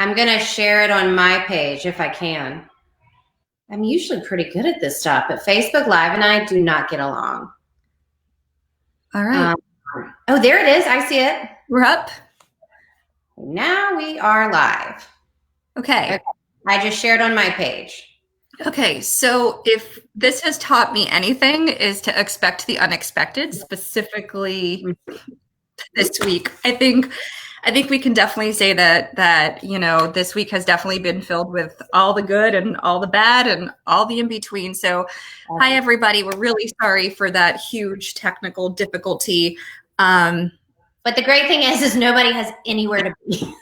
I'm going to share it on my page if I can. I'm usually pretty good at this stuff, but Facebook Live and I do not get along. All right. Oh, there it is. I see it. We're up. Now we are live. Okay. I just shared on my page. Okay, so if this has taught me anything, is to expect the unexpected, specifically this week. I think we can definitely say that this week has definitely been filled with all the good and all the bad and all the in between. So, hi everybody. We're really sorry for that huge technical difficulty. But the great thing is nobody has anywhere to be.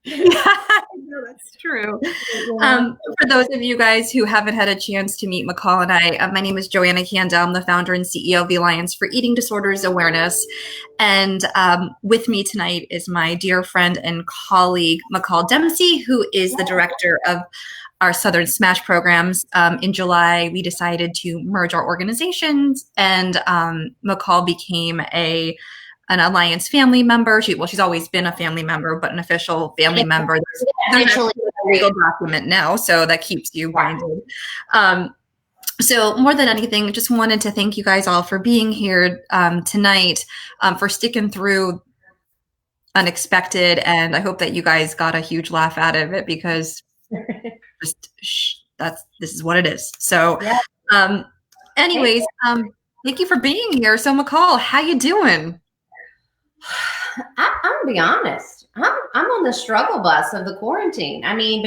No, that's true. For those of you guys who haven't had a chance to meet McCall and I, my name is Joanna Kandel. I'm the founder and CEO of the Alliance for Eating Disorders Awareness. And with me tonight is my dear friend and colleague, McCall Dempsey, who is the director of our Southern Smash programs. In July, we decided to merge our organizations, and McCall became an Alliance family member. She's always been a family member, but an official family member. There's a legal document now, so that keeps you binded. So more than anything, just wanted to thank you guys all for being here tonight, for sticking through unexpected, and I hope that you guys got a huge laugh out of it, because this is what it is. So, anyways, thank you for being here. So, McCall, how you doing? I'm gonna be honest. I'm on the struggle bus of the quarantine. I mean,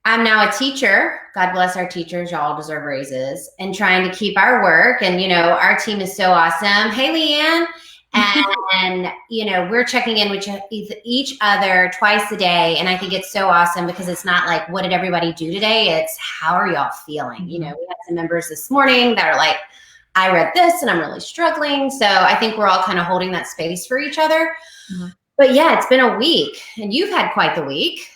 I'm now a teacher. God bless our teachers. Y'all deserve raises. And trying to keep our work. And, our team is so awesome. Hey, Leanne. And, we're checking in with each other twice a day. And I think it's so awesome, because it's not like, what did everybody do today? It's, how are y'all feeling? We had some members this morning that are like, I read this and I'm really struggling. So I think we're all kind of holding that space for each other. Mm-hmm. But yeah, it's been a week, and you've had quite the week.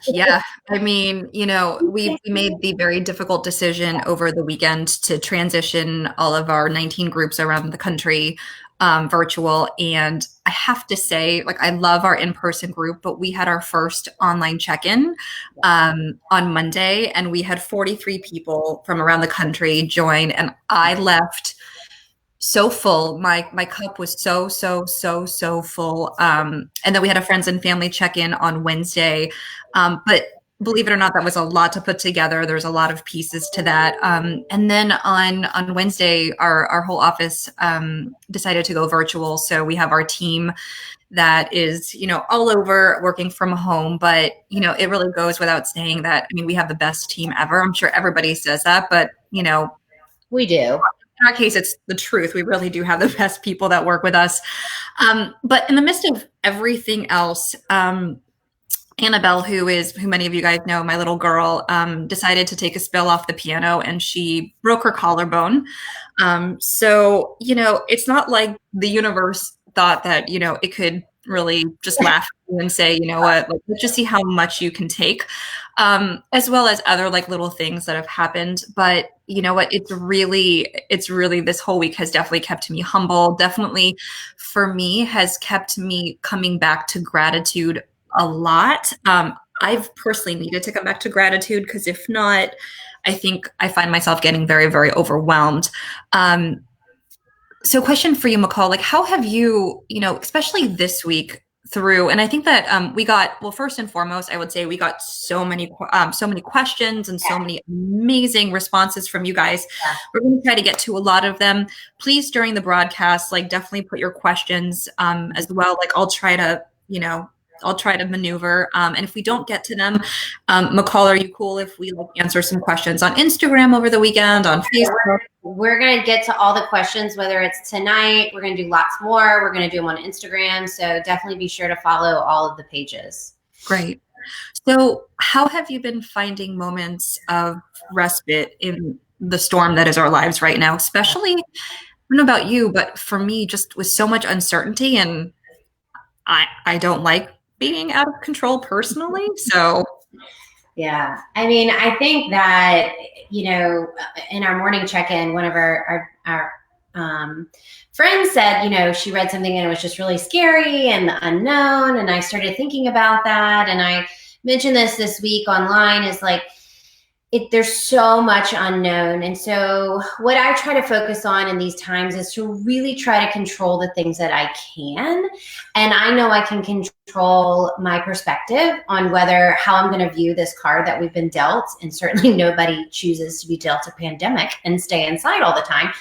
Yeah. I mean, we made the very difficult decision over the weekend to transition all of our 19 groups around the country virtual. And I have to say, I love our in-person group, but we had our first online check-in on Monday, and we had 43 people from around the country join, and I left so full. My cup was so full. And then we had a friends and family check-in on Wednesday. But believe it or not, that was a lot to put together. There's a lot of pieces to that. And then on Wednesday, our whole office decided to go virtual. So we have our team that is, all over working from home. But, it really goes without saying that, we have the best team ever. I'm sure everybody says that, but, we do. In our case, it's the truth. We really do have the best people that work with us. But in the midst of everything else, Annabelle, who many of you guys know, my little girl, decided to take a spill off the piano, and she broke her collarbone. So, it's not like the universe thought that, it could really just laugh and say, what, let's just see how much you can take, as well as other little things that have happened. But you know what, it's really, this whole week has definitely kept me humble. Definitely for me has kept me coming back to gratitude a lot. I've personally needed to come back to gratitude, because if not, I think I find myself getting very, very overwhelmed. So question for you, McCall, how have you, especially this week through, and I think that we got, well, first and foremost, I would say we got so many questions and so many amazing responses from you guys. Yeah. We're going to try to get to a lot of them. Please, during the broadcast, definitely put your questions as well. I'll try to maneuver. And if we don't get to them, McCall, are you cool if we answer some questions on Instagram over the weekend, on Facebook? We're going to get to all the questions, whether it's tonight. We're going to do lots more. We're going to do them on Instagram. So definitely be sure to follow all of the pages. Great. So how have you been finding moments of respite in the storm that is our lives right now? Especially, I don't know about you, but for me, just with so much uncertainty, and I don't like being out of control personally. So yeah, I think that, in our morning check-in, one of our friend said, she read something and it was just really scary and the unknown. And I started thinking about that. And I mentioned this week online is like, there's so much unknown. And so what I try to focus on in these times is to really try to control the things that I can. And I know I can control my perspective on how I'm going to view this card that we've been dealt. And certainly nobody chooses to be dealt a pandemic and stay inside all the time.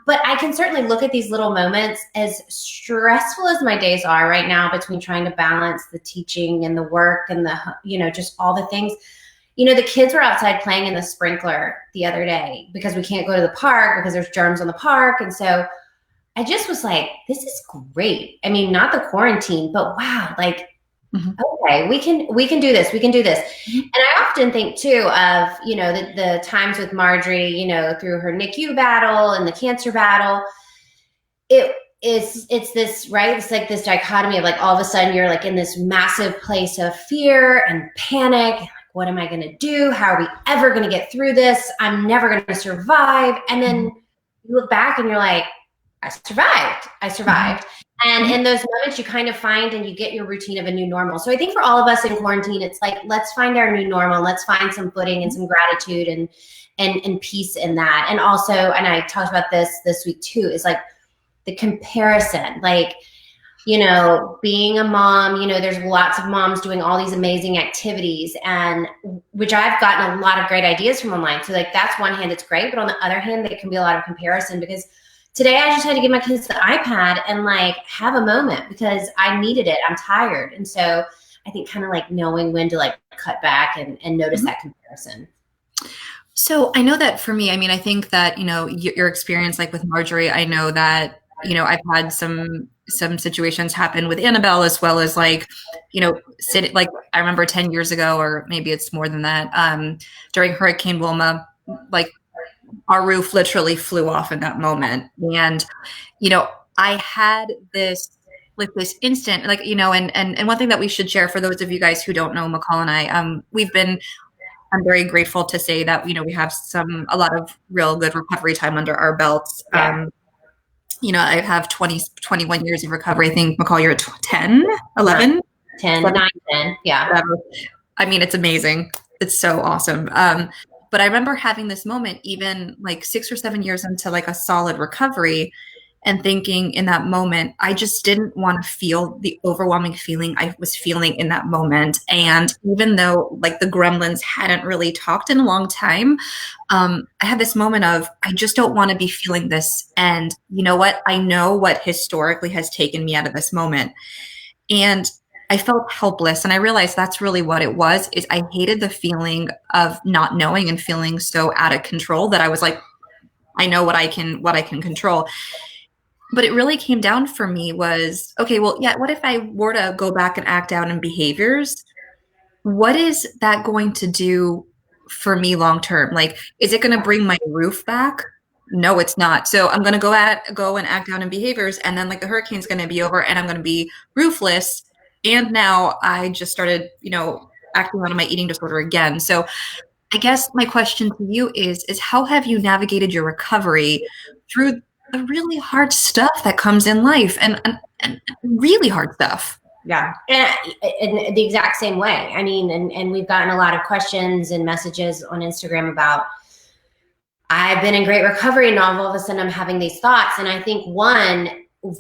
But I can certainly look at these little moments, as stressful as my days are right now, between trying to balance the teaching and the work and just all the things. The kids were outside playing in the sprinkler the other day because we can't go to the park because there's germs on the park. And so I just was like, this is great. I mean, not the quarantine, but wow, like, okay, we can do this. We can do this. And I often think too of, the times with Marjorie, through her NICU battle and the cancer battle. It's this, right? It's like this dichotomy of like, all of a sudden you're like in this massive place of fear and panic. What am I going to do? How are we ever going to get through this? I'm never going to survive. And then you look back and you're like, I survived. And in those moments you kind of find and you get your routine of a new normal. So I think for all of us in quarantine, it's like, let's find our new normal. Let's find some footing and some gratitude and peace in that. And also, and I talked about this week too, is like the comparison, like, being a mom, there's lots of moms doing all these amazing activities, and which I've gotten a lot of great ideas from online. So like, that's one hand, it's great. But on the other hand, there can be a lot of comparison, because today I just had to give my kids the iPad and like have a moment because I needed it. I'm tired. And so I think kind of like knowing when to like cut back and notice that comparison. So I know that for me, I mean, I think that, your experience, like with Marjorie, I know that, I've had some situations happen with Annabelle, as well as like, like I remember 10 years ago, or maybe it's more than that, during Hurricane Wilma, like our roof literally flew off in that moment. And, I had this instant, like, and one thing that we should share for those of you guys who don't know, McCall and I, I'm very grateful to say that, we have a lot of real good recovery time under our belts. Yeah. I have 21 years of recovery. I think, McCall, you're at 10, 11? 10, 9, 10. Yeah. Whatever. I mean, it's amazing. It's so awesome. But I remember having this moment, even like 6 or 7 years into like a solid recovery, and thinking in that moment, I just didn't want to feel the overwhelming feeling I was feeling in that moment. And even though like the gremlins hadn't really talked in a long time, I had this moment of, I just don't want to be feeling this. And you know what? I know what historically has taken me out of this moment. And I felt helpless. And I realized that's really what it was, is I hated the feeling of not knowing and feeling so out of control that I was like, I know what I can control. But it really came down for me was, okay, well, yeah, what if I were to go back and act out in behaviors? What is that going to do for me long term? Like, is it going to bring my roof back? No, it's not. So I'm going to go and act out in behaviors, and then like the hurricane's going to be over and I'm going to be roofless. And now I just started, acting out on my eating disorder again. So I guess my question to you is how have you navigated your recovery through the really hard stuff that comes in life, and really hard stuff? Yeah. And in the exact same way. I mean, and we've gotten a lot of questions and messages on Instagram about, I've been in great recovery and all of a sudden I'm having these thoughts. And I think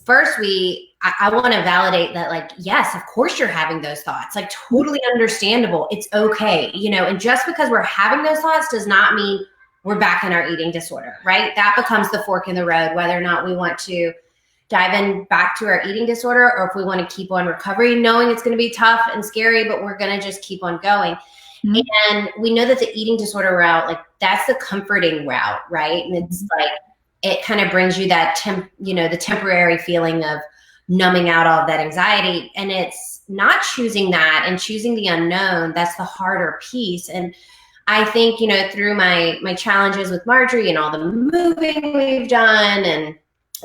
first I want to validate that, like, yes, of course you're having those thoughts, like totally understandable. It's okay. And just because we're having those thoughts does not mean we're back in our eating disorder, right? That becomes the fork in the road, whether or not we want to dive in back to our eating disorder, or if we want to keep on recovery, knowing it's going to be tough and scary, but we're going to just keep on going. Mm-hmm. And we know that the eating disorder route, like that's the comforting route, right? And it's like, it kind of brings you that, the temporary feeling of numbing out all of that anxiety. And it's not choosing that and choosing the unknown. That's the harder piece. And I think, through my challenges with Marjorie and all the moving we've done and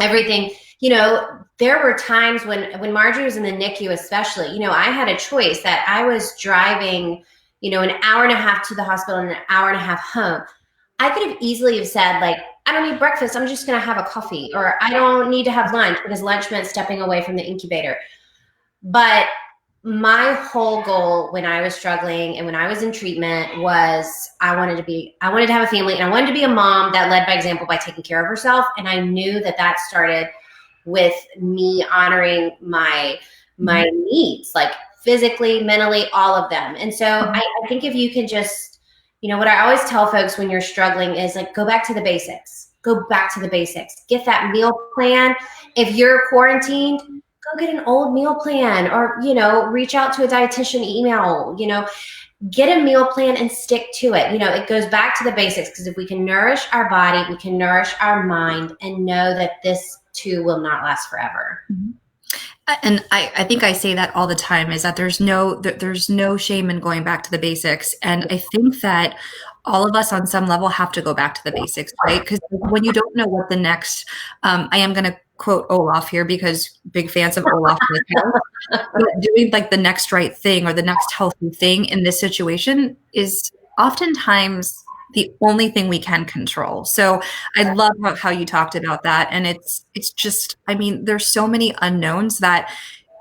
everything, there were times when Marjorie was in the NICU, especially, I had a choice that I was driving, an hour and a half to the hospital and an hour and a half home. I could have easily have said, like, I don't need breakfast. I'm just going to have a coffee, or I don't need to have lunch because lunch meant stepping away from the incubator. But my whole goal when I was struggling and when I was in treatment was I wanted to have a family, and I wanted to be a mom that led by example by taking care of herself. And I knew that started with me honoring my needs, like physically, mentally, all of them. And so I think if you can just, what I always tell folks when you're struggling is like, go back to the basics. Go back to the basics. Get that meal plan. If you're quarantined, go get an old meal plan, or, reach out to a dietitian email, get a meal plan and stick to it. It goes back to the basics, because if we can nourish our body, we can nourish our mind, and know that this too will not last forever. Mm-hmm. And I think I say that all the time, is that there's no shame in going back to the basics. And I think that all of us on some level have to go back to the basics, right? Because when you don't know what the next, I am going to quote Olaf here because big fans of Olaf, doing like the next right thing or the next healthy thing in this situation is oftentimes the only thing we can control. So I love how you talked about that. And it's just, I mean, there's so many unknowns that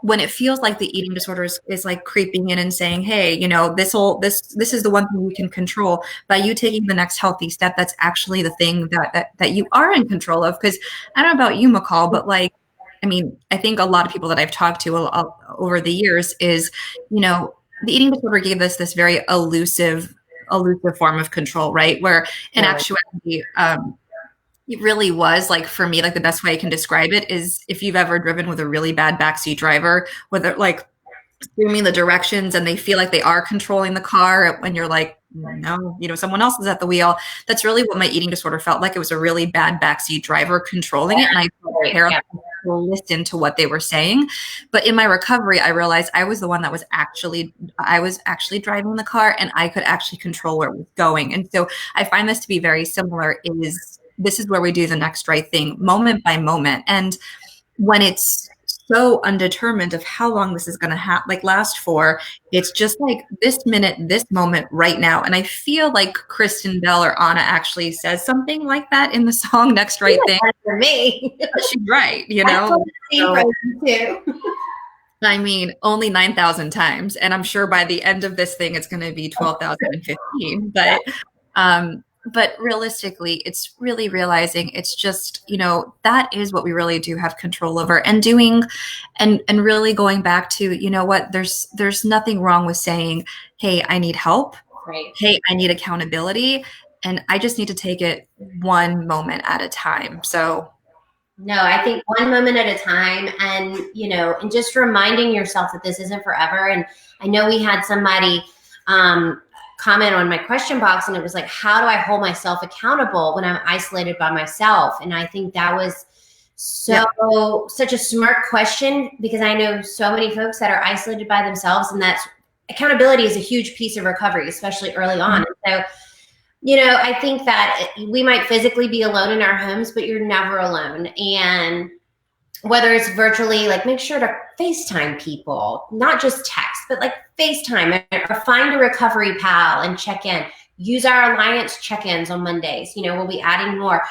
when it feels like the eating disorder is like creeping in and saying, hey, this is the one thing we can control, by you taking the next healthy step, that's actually the thing that you are in control of. Because I don't know about you, McCall, but like, I mean, I think a lot of people that I've talked to over the years is, the eating disorder gave us this very elusive form of control, right? Where in actuality, it really was, like, for me, like the best way I can describe it is if you've ever driven with a really bad backseat driver, where they're like screaming the directions and they feel like they are controlling the car when you're like, no, someone else is at the wheel. That's really what my eating disorder felt like. It was a really bad backseat driver controlling it. And I felt paralyzed to listen to what they were saying. But in my recovery, I realized I was the one that was actually driving the car, and I could actually control where it was going. And so I find this to be very similar. This is where we do the next right thing, moment by moment. And when it's so undetermined of how long this is going to last for, it's just like this minute, this moment right now. And I feel like Kristen Bell or Anna actually says something like that in the song Next Right Thing. For me. She's right, I mean, only 9,000 times. And I'm sure by the end of this thing, it's going to be 12,015. But realistically, it's really realizing it's just, that is what we really do have control over, and doing and really going back to, what, there's nothing wrong with saying, hey, I need help. Right. Hey, I need accountability. And I just need to take it one moment at a time. So. No, I think one moment at a time, and, and just reminding yourself that this isn't forever. And I know we had somebody, comment on my question box, and it was like, how do I hold myself accountable when I'm isolated by myself? And I think that was such a smart question, because I know so many folks that are isolated by themselves, and that's accountability is a huge piece of recovery, especially early on. Mm-hmm. So, I think that we might physically be alone in our homes, but you're never alone. And whether it's virtually, like, make sure to FaceTime people, not just text, but like FaceTime, or find a recovery pal and check in. Use our Alliance check-ins on Mondays. We'll be adding more.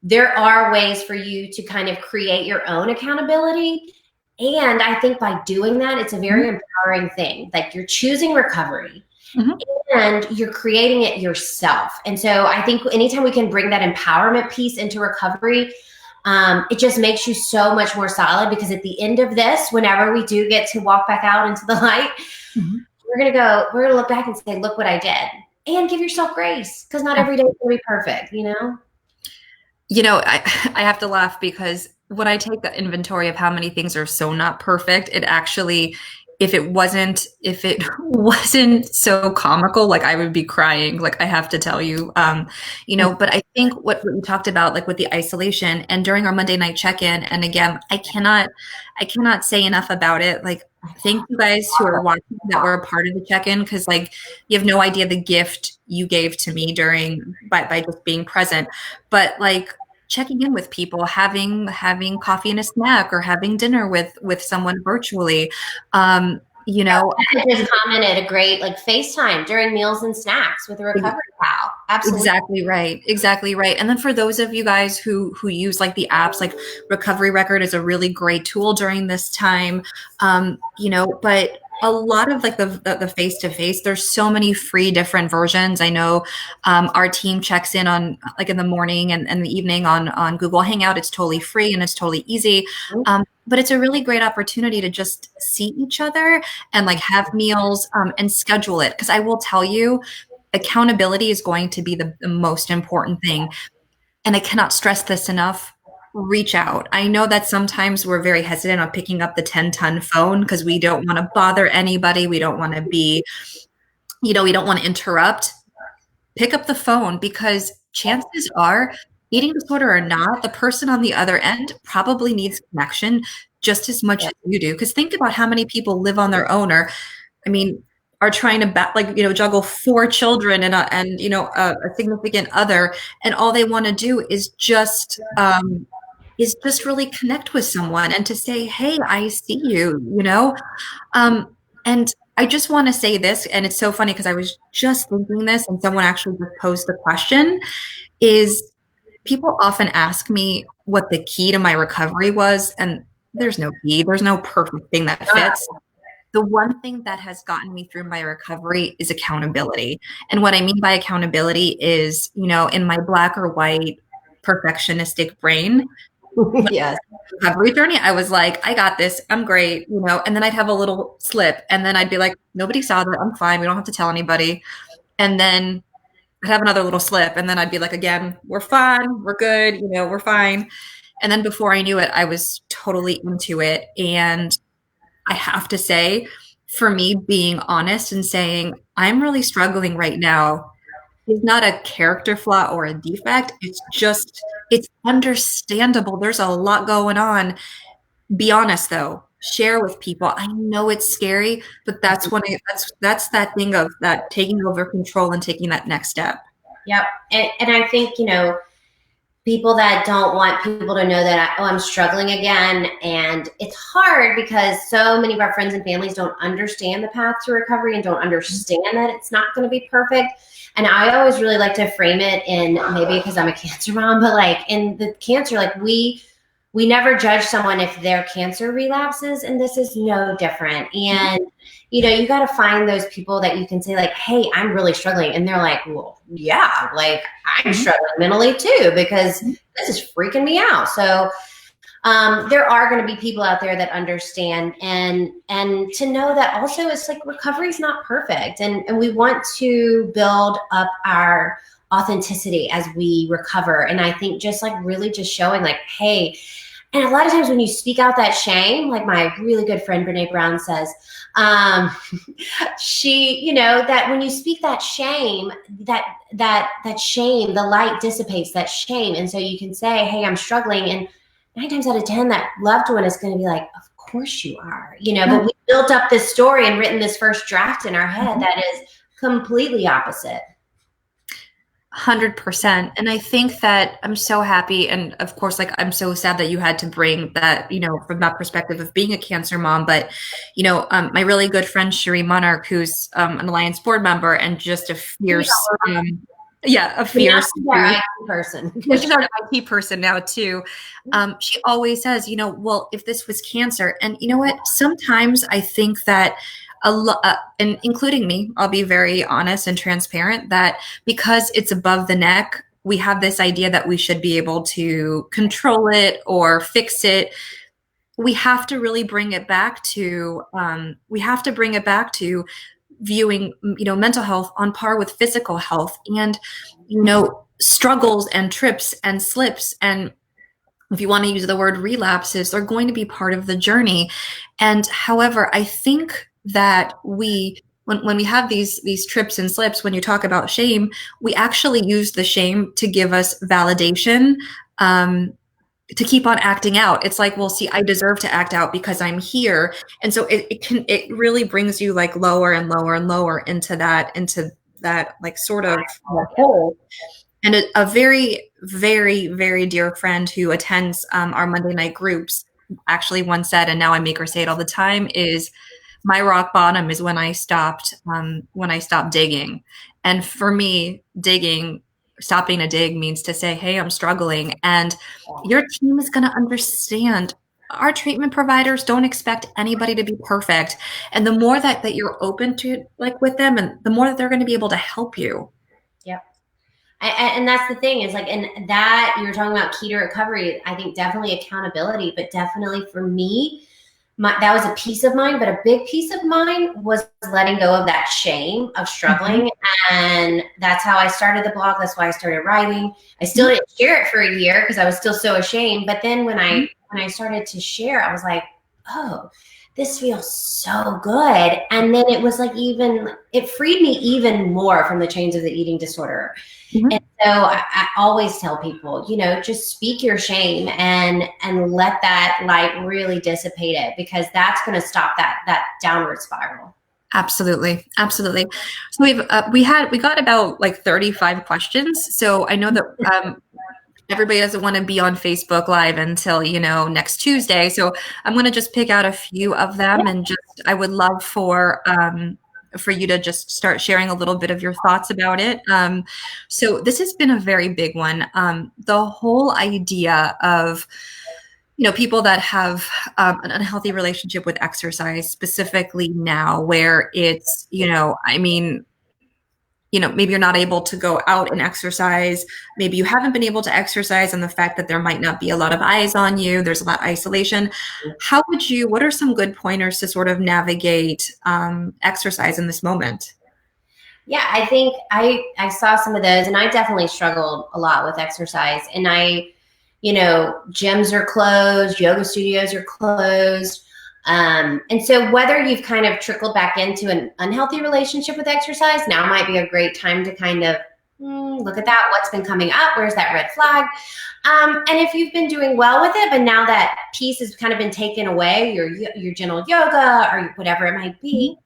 There are ways for you to kind of create your own accountability. And I think by doing that, it's a very empowering thing. Like, you're choosing recovery. Mm-hmm. And you're creating it yourself. And so I think anytime we can bring that empowerment piece into recovery, it just makes you so much more solid, because at the end of this, whenever we do get to walk back out into the light, mm-hmm. we're going to look back and say, look what I did, and give yourself grace, because not every day is going to be perfect, I have to laugh, because when I take the inventory of how many things are so not perfect, it actually, if it wasn't so comical, like, I would be crying, like, I have to tell you, but I think what you talked about, like with the isolation and during our Monday night check-in, and again, I cannot say enough about it. Like, thank you guys who are watching that were a part of the check-in, because, like, you have no idea the gift you gave to me by just being present. But, like, checking in with people, having coffee and a snack, or having dinner with someone virtually. I just commented a great, like, FaceTime during meals and snacks with a recovery pal. Absolutely. Exactly right. Exactly right. And then for those of you guys who use like the apps, like Recovery Record is a really great tool during this time. But a lot of like the face to face, there's so many free different versions. I know our team checks in on like in the morning and the evening on Google Hangout. It's totally free and it's totally easy. But it's a really great opportunity to just see each other and like have meals and schedule it. Because I will tell you, accountability is going to be the most important thing. And I cannot stress this enough. Reach out. I know that sometimes we're very hesitant on picking up the 10-ton phone because we don't want to bother anybody. We don't want to be, we don't want to interrupt. Pick up the phone because chances are, eating disorder or not, the person on the other end probably needs connection just as much as you do. Because think about how many people live on their own or, I mean, are trying to juggle 4 children and a significant other, and all they want to do is just really connect with someone and to say, hey, I see you, and I just want to say this, and it's so funny because I was just thinking this and someone actually just posed the question, is people often ask me what the key to my recovery was, and there's no key, there's no perfect thing that fits. The one thing that has gotten me through my recovery is accountability. And what I mean by accountability is, in my black or white perfectionistic brain, Yes. recovery journey, I was like, I got this, I'm great, and then I'd have a little slip and then I'd be like, nobody saw that, I'm fine, we don't have to tell anybody. And then I'd have another little slip and then I'd be like, again, we're fine, we're good, we're fine. And then before I knew it, I was totally into it. And I have to say, for me, being honest and saying, I'm really struggling right now is not a character flaw or a defect. It's understandable. There's a lot going on. Be honest though. Share with people. I know it's scary, but that's that's that thing of that taking over control and taking that next step. Yep. And I think, people that don't want people to know that, I'm struggling again. And it's hard because so many of our friends and families don't understand the path to recovery and don't understand that it's not going to be perfect. And I always really like to frame it in, maybe because I'm a cancer mom, but like in the cancer, like we never judge someone if their cancer relapses, and this is no different. And you got to find those people that you can say like, hey, I'm really struggling. And they're like, well, yeah, like I'm struggling mentally too, because this is freaking me out. So there are going to be people out there that understand, and to know that also it's like recovery is not perfect. And we want to build up our authenticity as we recover. And I think just like really just showing like, hey, and a lot of times when you speak out that shame, like my really good friend Brene Brown says, she, that when you speak that shame, that shame, the light dissipates that shame. And so you can say, hey, I'm struggling. And 9 times out of 10, that loved one is going to be like, of course you are, but we built up this story and written this first draft in our head that is completely opposite. 100%. And I think that I'm so happy. And of course, like, I'm so sad that you had to bring that, from that perspective of being a cancer mom. But, my really good friend, Cherie Monarch, who's an Alliance board member and just a fierce, a fierce person. She's an IT person now too. She always says, well, if this was cancer, and you know what, sometimes I think that and including me, I'll be very honest and transparent, that because it's above the neck, we have this idea that we should be able to control it or fix it. We have to really bring it back to, viewing, mental health on par with physical health, and, struggles and trips and slips, and if you want to use the word relapses, they're going to be part of the journey. And however, I think that when we have these trips and slips, when you talk about shame, we actually use the shame to give us validation, to keep on acting out. It's like, well, see, I deserve to act out because I'm here. And so it really brings you like lower and lower and lower into that like sort of hole. And a very, very, very dear friend who attends our Monday night groups actually once said, and now I make her say it all the time, is my rock bottom is when I stopped digging. And for me, digging stop being a dig means to say, hey, I'm struggling. And your team is going to understand. Our treatment providers don't expect anybody to be perfect. And the more that you're open to like with them, and the more that they're going to be able to help you. Yep. And that's the thing is like, and that you were talking about key to recovery, I think definitely accountability, but definitely for me, that was a piece of mine, but a big piece of mine was letting go of that shame of struggling. And that's how I started the blog. That's why I started writing. I still didn't share it for a year because I was still so ashamed. But then when I started to share, I was like, oh, this feels so good. And then it was like it freed me even more from the chains of the eating disorder. And so I always tell people, just speak your shame and let that light really dissipate it, because that's going to stop that downward spiral. Absolutely. Absolutely. So we got about like 35 questions. So I know that everybody doesn't want to be on Facebook Live until, next Tuesday. So I'm going to just pick out a few of them, and I would love for you to just start sharing a little bit of your thoughts about it. So this has been a very big one. The whole idea of, people that have an unhealthy relationship with exercise, specifically now where it's, maybe you're not able to go out and exercise. Maybe you haven't been able to exercise, and the fact that there might not be a lot of eyes on you, there's a lot of isolation. What are some good pointers to sort of navigate exercise in this moment? Yeah, I think I saw some of those, and I definitely struggled a lot with exercise. And gyms are closed, yoga studios are closed. And so whether you've kind of trickled back into an unhealthy relationship with exercise, now might be a great time to kind of look at that. What's been coming up? Where's that red flag? And if you've been doing well with it, but now that piece has kind of been taken away, your gentle yoga or whatever it might be,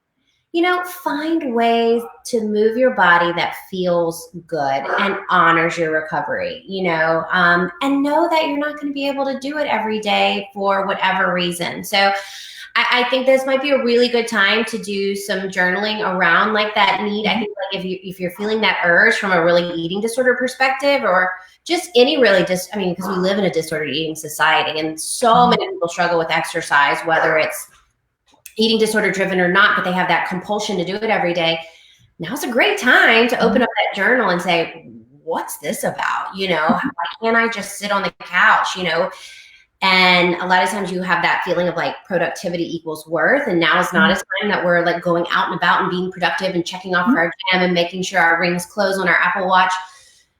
find ways to move your body that feels good and honors your recovery, and know that you're not going to be able to do it every day for whatever reason. So I think this might be a really good time to do some journaling around like that need. I think like if you're feeling that urge from a really eating disorder perspective, or just any really because we live in a disordered eating society, and so many people struggle with exercise, whether it's eating disorder driven or not, but they have that compulsion to do it every day. Now's a great time to open up that journal and say, what's this about? Why can't I just sit on the couch, And a lot of times you have that feeling of like productivity equals worth. And now is not a time that we're like going out and about and being productive and checking off our gym and making sure our rings close on our Apple Watch.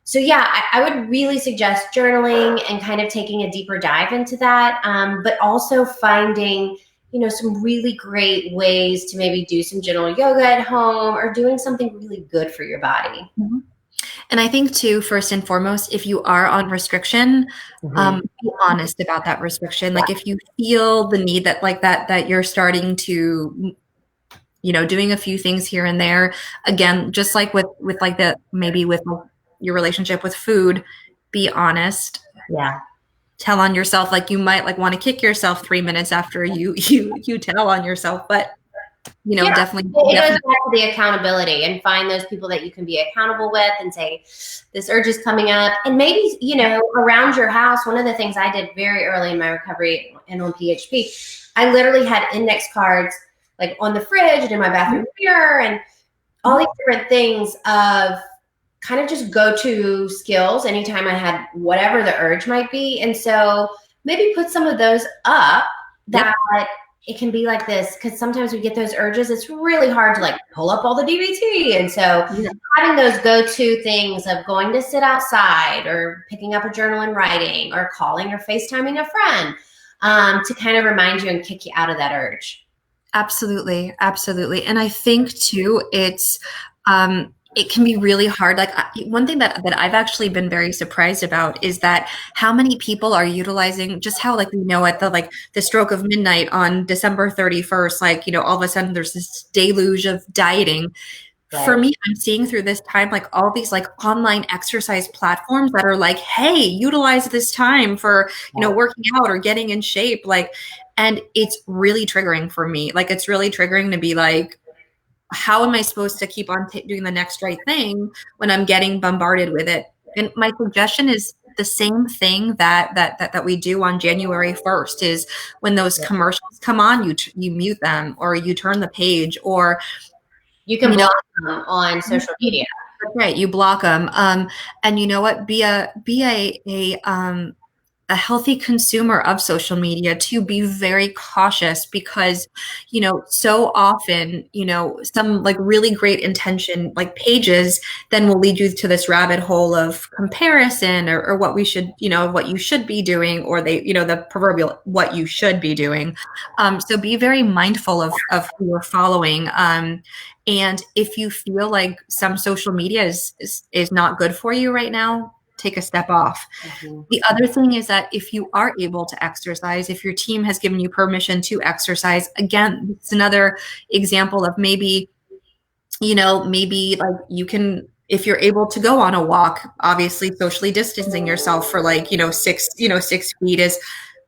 So yeah, I would really suggest journaling and kind of taking a deeper dive into that. But also finding some really great ways to maybe do some gentle yoga at home, or doing something really good for your body. And I think too, first and foremost, if you are on restriction, be honest about that restriction. Like if you feel the need that you're starting to, doing a few things here and there, again, just like with your relationship with food, be honest. Yeah. Tell on yourself, like you might like want to kick yourself 3 minutes after you tell on yourself, but definitely it goes back to the accountability, and find those people that you can be accountable with and say, this urge is coming up. And maybe around your house, one of the things I did very early in my recovery and on PHP, I literally had index cards like on the fridge and in my bathroom mirror, and all these different things of kind of just go-to skills anytime I had whatever the urge might be. And so maybe put some of those up that it can be like this, because sometimes we get those urges. It's really hard to like pull up all the DBT. And so having those go-to things of going to sit outside, or picking up a journal and writing, or calling or FaceTiming a friend to kind of remind you and kick you out of that urge. Absolutely. Absolutely. And I think too, it can be really hard. Like one thing that I've actually been very surprised about is that how many people are utilizing, just how like we know at the stroke of midnight on December 31st, like, all of a sudden there's this deluge of dieting. Right. For me, I'm seeing through this time, like all these like online exercise platforms that are like, hey, utilize this time for, working out or getting in shape. Like, and it's really triggering for me. Like, it's really triggering to be like, how am I supposed to keep on doing the next right thing when I'm getting bombarded with it And my suggestion is the same thing that we do on January 1st is when those commercials come on, you mute them or you turn the page, or you can block them on social media. That's right. You block them. And you know what? Be a healthy consumer of social media, to be very cautious, because, so often, some like really great intention, like pages, then will lead you to this rabbit hole of comparison, or what we should, what you should be doing, or the proverbial what you should be doing. So be very mindful of who you're following. And if you feel like some social media is not good for you right now, take a step off. Mm-hmm. The other thing is that if you are able to exercise, if your team has given you permission to exercise, again, it's another example of maybe like you can, if you're able to go on a walk, obviously socially distancing yourself for 6 feet is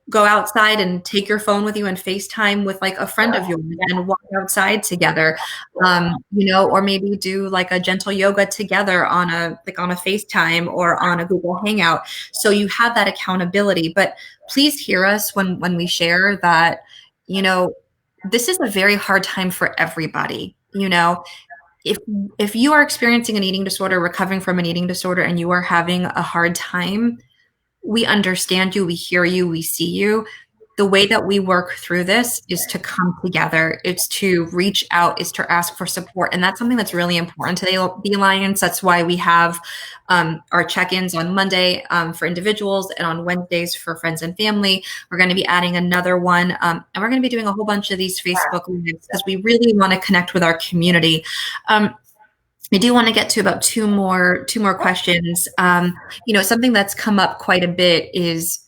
go outside and take your phone with you and FaceTime with like a friend of yours and walk outside together, or maybe do like a gentle yoga together on a FaceTime or on a Google Hangout. So you have that accountability. But please hear us when we share that, this is a very hard time for everybody. If you are experiencing an eating disorder, recovering from an eating disorder, and you are having a hard time, we understand you, we hear you, we see you. The way that we work through this is to come together. It's to reach out, is to ask for support. And that's something that's really important to the Alliance. That's why we have our check-ins on Monday for individuals, and on Wednesdays for friends and family. We're going to be adding another one. And we're going to be doing a whole bunch of these Facebook Lives because we really want to connect with our community. I do want to get to about two more questions. Something that's come up quite a bit is,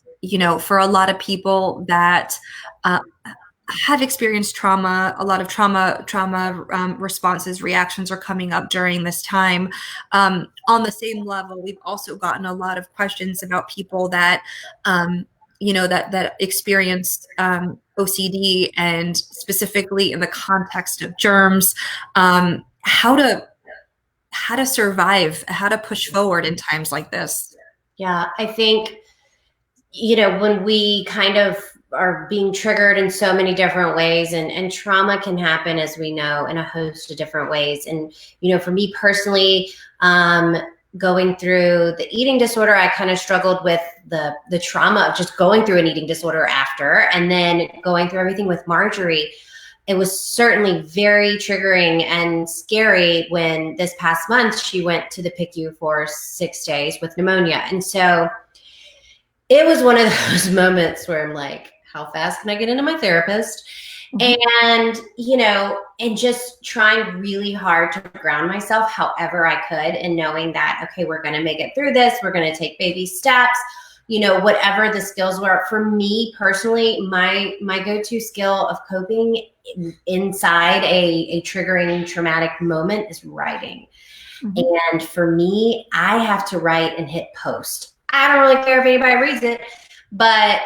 for a lot of people that have experienced trauma, a lot of trauma responses, reactions are coming up during this time. On the same level, we've also gotten a lot of questions about people that, that experienced OCD, and specifically in the context of germs, how to survive, how to push forward in times like this. Yeah, I think, when we kind of are being triggered in so many different ways, and trauma can happen, as we know, in a host of different ways. And, for me personally, going through the eating disorder, I kind of struggled with the trauma of just going through an eating disorder after, and then going through everything with Marjorie. It was certainly very triggering and scary when this past month she went to the PICU for 6 days with pneumonia. And so it was one of those moments where I'm like, how fast can I get into my therapist? Mm-hmm. And just trying really hard to ground myself however I could, and knowing that, okay, we're going to make it through this. We're going to take baby steps. Whatever the skills were. For me personally, my go-to skill of coping inside a triggering traumatic moment is writing. Mm-hmm. And for me, I have to write and hit post. I don't really care if anybody reads it, but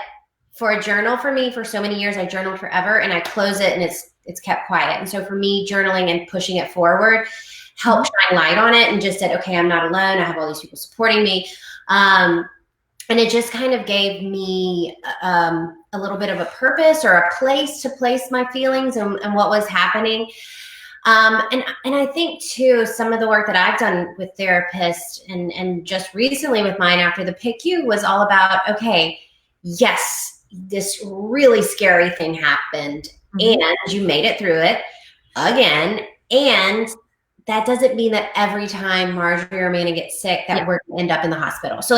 for a journal, for me, for so many years, I journaled forever, and I close it and it's kept quiet. And so for me, journaling and pushing it forward helped shine light on it, and just said, okay, I'm not alone. I have all these people supporting me. And it just kind of gave me a little bit of a purpose, or a place to place my feelings and what was happening. And I think too, some of the work that I've done with therapists and just recently with mine after the PICU was all about, okay, yes, this really scary thing happened, mm-hmm. and you made it through it again. And that doesn't mean that every time Marjorie or Amanda gets sick that we're going to end up in the hospital. So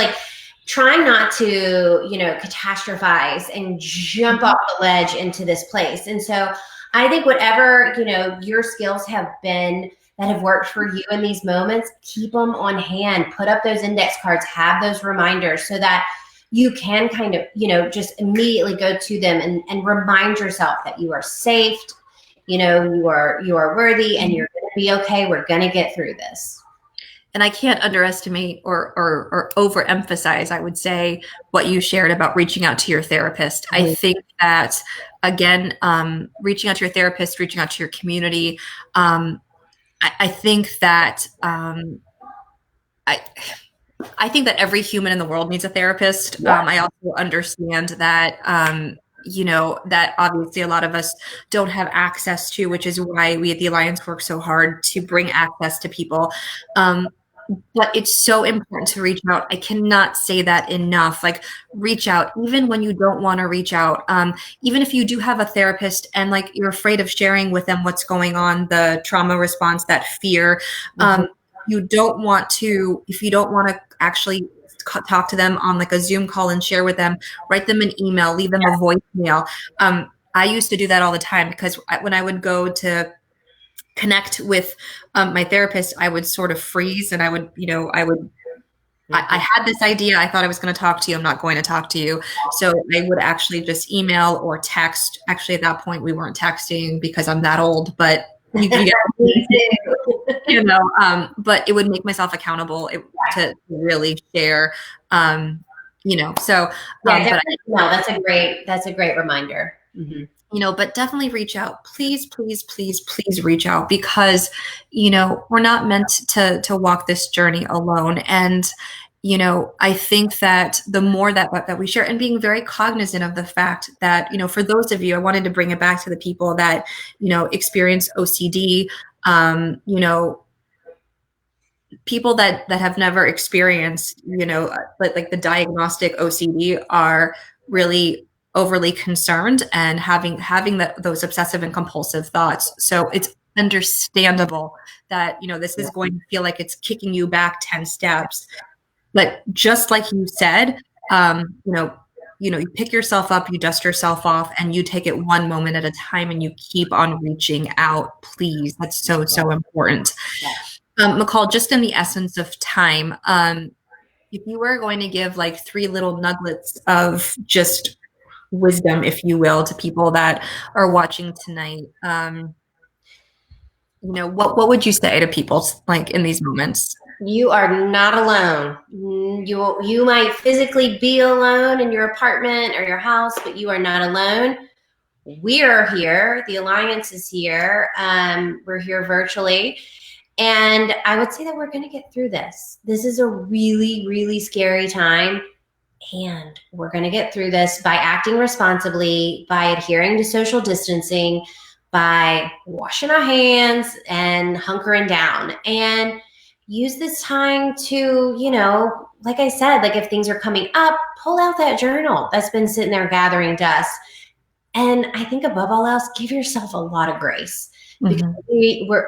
trying not to, catastrophize and jump off the ledge into this place. And so I think whatever, your skills have been that have worked for you in these moments, keep them on hand, put up those index cards, have those reminders, so that you can kind of, just immediately go to them and remind yourself that you are safe, you are worthy, and you're going to be okay. We're going to get through this. And I can't underestimate or overemphasize, I would say, what you shared about reaching out to your therapist. Mm-hmm. I think that, again, reaching out to your therapist, reaching out to your community, I think that I think that every human in the world needs a therapist. Yeah. I also understand that, that obviously a lot of us don't have access to, which is why we at the Alliance work so hard to bring access to people. Um, but it's so important to reach out. I cannot say that enough. Like, reach out, even when you don't want to reach out. Even if you do have a therapist and like you're afraid of sharing with them what's going on, the trauma response, that fear. Mhm. You don't want to, if you don't want to actually talk to them on like a Zoom call and share with them, write them an email, leave them a voicemail. I used to do that all the time because when I would go to connect with my therapist, I would sort of freeze and I would, I had this idea. I thought I was going to talk to you. I'm not going to talk to you. So I would actually just email or text. Actually, at that point, we weren't texting because I'm that old, but you get, Me too. but it would make myself accountable to really share, so, Yeah, but definitely. No, that's a great reminder. Mm-hmm. but definitely reach out. Please, please, please, please reach out because, we're not meant to walk this journey alone. And, I think that the more that we share and being very cognizant of the fact that, for those of you, I wanted to bring it back to the people that, experience OCD, people that have never experienced, like the diagnostic OCD are really overly concerned and having those obsessive and compulsive thoughts. So it's understandable that, this is going to feel like it's kicking you back 10 steps. But just like you said, you pick yourself up, you dust yourself off, and you take it one moment at a time and you keep on reaching out. Please. That's so, so important. McCall, just in the essence of time, if you were going to give like 3 little nuggets of just wisdom, if you will, to people that are watching tonight, what would you say to people like in these moments? You are not alone. You might physically be alone in your apartment or your house, but you are not alone. We are here. The Alliance is here. We're here virtually. And I would say that we're going to get through this. This is a really, really scary time. And we're going to get through this by acting responsibly, by adhering to social distancing, by washing our hands and hunkering down. And use this time to, like I said, like if things are coming up, pull out that journal that's been sitting there gathering dust. And I think above all else, give yourself a lot of grace because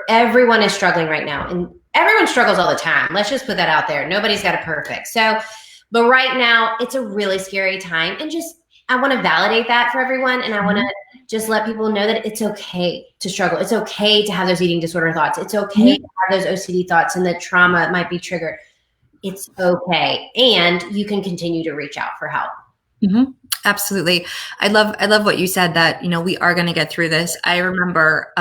everyone is struggling right now, and everyone struggles all the time. Let's just put that out there. Nobody's got it perfect. So, but right now it's a really scary time, and I want to validate that for everyone. And I want to just let people know that it's okay to struggle. It's okay to have those eating disorder thoughts. It's okay to have those OCD thoughts and that trauma might be triggered. It's okay. And you can continue to reach out for help. Mm-hmm. Absolutely. I love what you said that, we are going to get through this. I remember,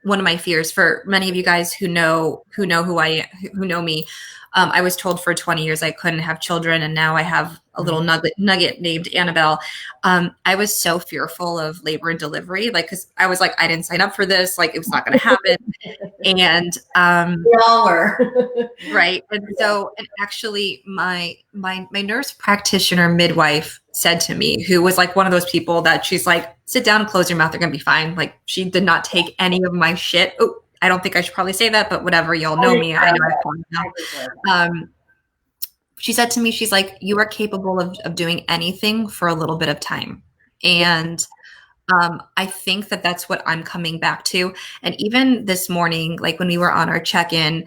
one of my fears for many of you guys who know who know me. I was told for 20 years I couldn't have children, and now I have a little nugget named Annabelle. I was so fearful of labor and delivery, like, because I was like, I didn't sign up for this, like it was not going to happen. And we all were. Right. And so, and actually my nurse practitioner midwife said to me, who was like one of those people that she's like, sit down, close your mouth, they're going to be fine. Like, she did not take any of my shit. Oh, I don't think I should probably say that, but whatever, y'all know me. I know. She said to me, she's like, you are capable of doing anything for a little bit of time. And I think that that's what I'm coming back to. And even this morning, like when we were on our check-in,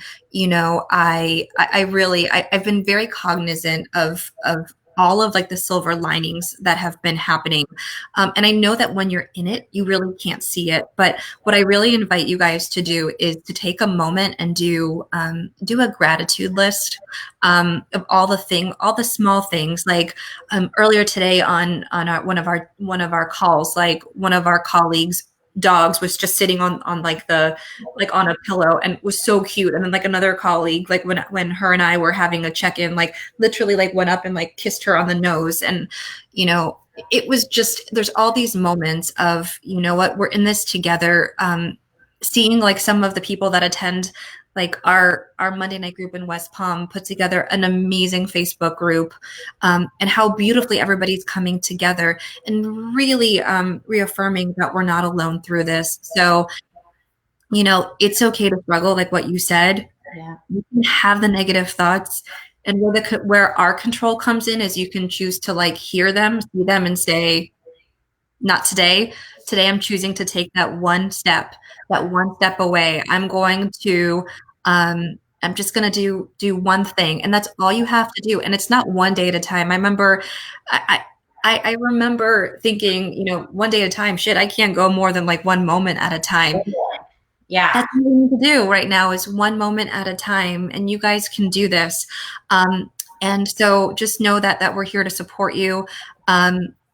I've been very cognizant of all of like the silver linings that have been happening. And I know that when you're in it, you really can't see it. But what I really invite you guys to do is to take a moment and do a gratitude list of all the small things. Like earlier today on one of our calls, like one of our colleagues' dogs was just sitting on on a pillow and was so cute. And then like another colleague, like when her and I were having a check-in, like literally like went up and like kissed her on the nose. And, it was just, there's all these moments of, what, we're in this together. seeing like some of the people that attend like our Monday night group in West Palm put together an amazing Facebook group, and how beautifully everybody's coming together and really reaffirming that we're not alone through this. So, it's okay to struggle, like what you said. Yeah. You can have the negative thoughts, and where our control comes in is you can choose to like hear them, see them, and say, not today. Today I'm choosing to take that one step away. I'm just going to do one thing, and that's all you have to do. And it's not one day at a time. I remember, I remember thinking, one day at a time, shit, I can't go more than like one moment at a time. Yeah. That's what we need to do right now, is one moment at a time. And you guys can do this. And so just know that we're here to support you.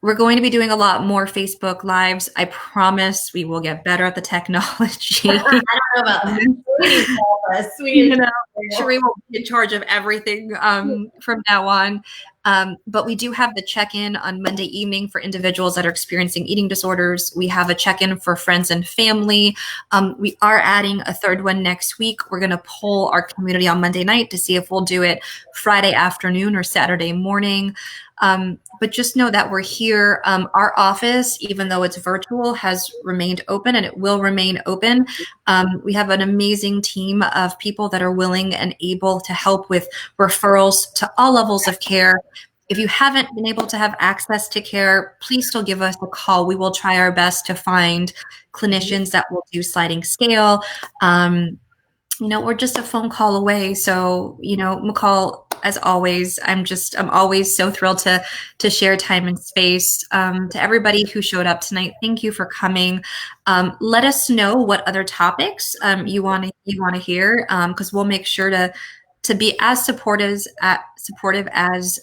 We're going to be doing a lot more Facebook Lives. I promise we will get better at the technology. I don't know about that. We need to help us. Sheree will be in charge of everything from now on. But we do have the check-in on Monday evening for individuals that are experiencing eating disorders. We have a check-in for friends and family. We are adding a third one next week. We're going to poll our community on Monday night to see if we'll do it Friday afternoon or Saturday morning. But just know that we're here. Our office, even though it's virtual, has remained open, and it will remain open. We have an amazing team of people that are willing and able to help with referrals to all levels of care. If you haven't been able to have access to care, please still give us a call. We will try our best to find clinicians that will do sliding scale. We're just a phone call away. So, McCall, as always, I'm always so thrilled to share time and space. To everybody who showed up tonight, thank you for coming. Let us know what other topics you want to hear, because we'll make sure to be as supportive as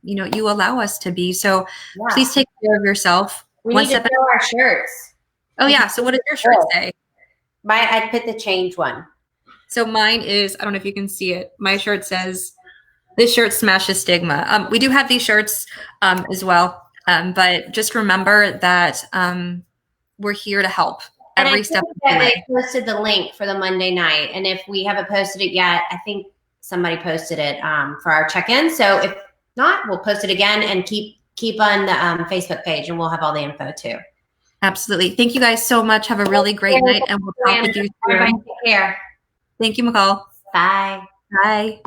you allow us to be. So please take care of yourself. We need to fill our shirts. Oh yeah. So what does your shirt say? I put the change one. So mine is, I don't know if you can see it. My shirt says, "This shirt smashes stigma." We do have these shirts as well. But just remember that we're here to help every step of the way. They posted the link for the Monday night. And if we haven't posted it yet, I think somebody posted it for our check-in. So if not, we'll post it again, and keep on the Facebook page, and we'll have all the info too. Absolutely. Thank you guys so much. Have a really great night, and we'll talk with you soon. Take care. Thank you, McCall. Bye. Bye.